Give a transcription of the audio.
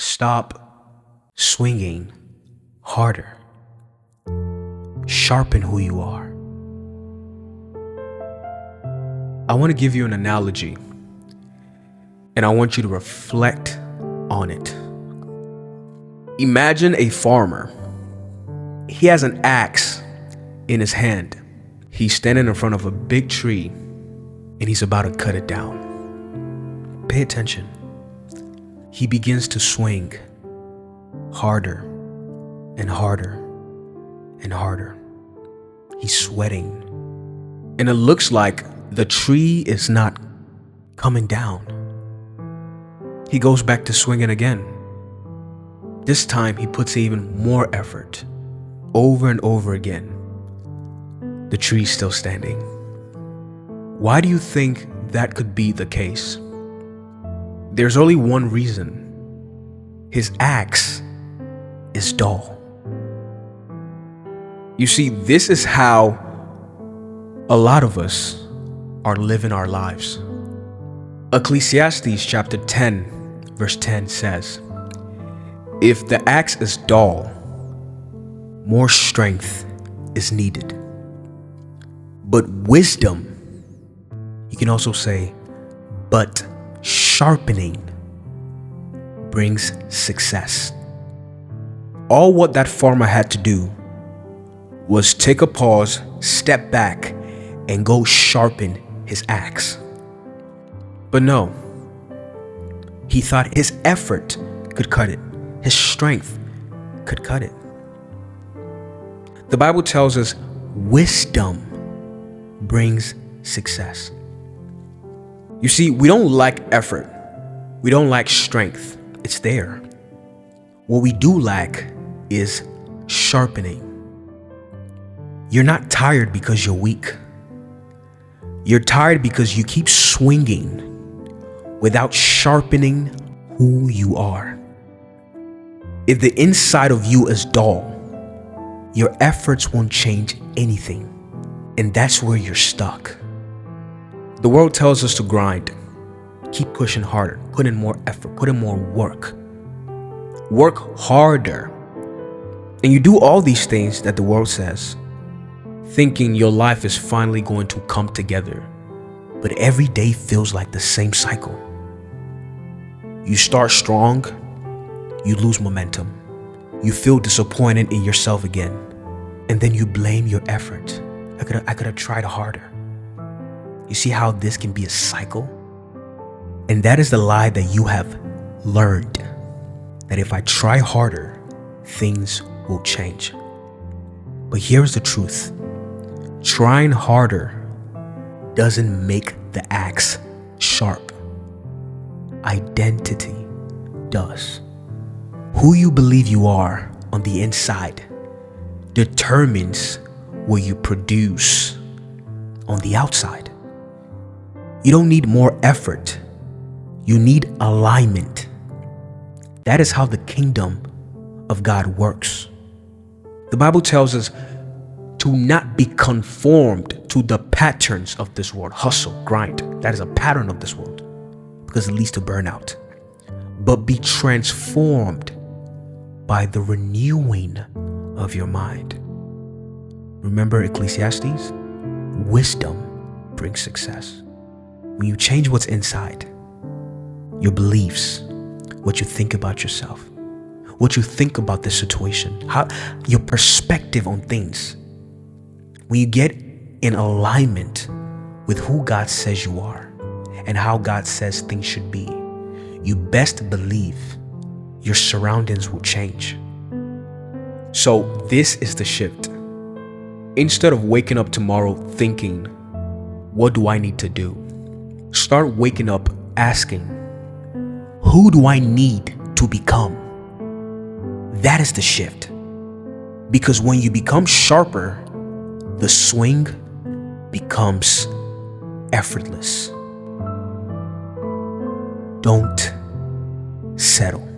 Stop swinging harder. Sharpen who you are. I want to give you an analogy, and I want you to reflect on it. Imagine a farmer. He has an axe in his hand. He's standing in front of a big tree, and he's about to cut it down. Pay attention. He begins to swing harder and harder and harder. He's sweating, and it looks like the tree is not coming down. He goes back to swinging again. This time he puts even more effort. Over and over again, the tree's still standing. Why do you think that could be the case? There's only one reason. His axe is dull. You see, this is how a lot of us are living our lives. Ecclesiastes chapter 10 verse 10 says, "If the axe is dull, more strength is needed. But wisdom," you can also say, "but sharpening brings success." All what that farmer had to do was take a pause, step back, and go sharpen his axe. But no, he thought his effort could cut it. His strength could cut it. The Bible tells us wisdom brings success. You see, we don't lack effort. We don't lack strength. It's there. What we do lack is sharpening. You're not tired because you're weak. You're tired because you keep swinging without sharpening who you are. If the inside of you is dull, your efforts won't change anything, and that's where you're stuck. The world tells us to grind, keep pushing harder, put in more effort, put in more work. Work harder. And you do all these things that the world says, thinking your life is finally going to come together. But every day feels like the same cycle. You start strong, you lose momentum. You feel disappointed in yourself again, and then you blame your effort. I could have tried harder. You see how this can be a cycle? And that is the lie that you have learned, that if I try harder, things will change. But here's the truth. Trying harder doesn't make the axe sharp. Identity does. Who you believe you are on the inside determines what you produce on the outside. You don't need more effort. You need alignment. That is how the kingdom of God works. The Bible tells us to not be conformed to the patterns of this world. Hustle, grind. That is a pattern of this world because it leads to burnout. But be transformed by the renewing of your mind. Remember Ecclesiastes? Wisdom brings success. When you change what's inside, your beliefs, what you think about yourself, what you think about the situation, your perspective on things. When you get in alignment with who God says you are and how God says things should be, you best believe your surroundings will change. So this is the shift. Instead of waking up tomorrow thinking, what do I need to do? Start waking up asking, who do I need to become? That is the shift. Because when you become sharper, the swing becomes effortless. Don't settle.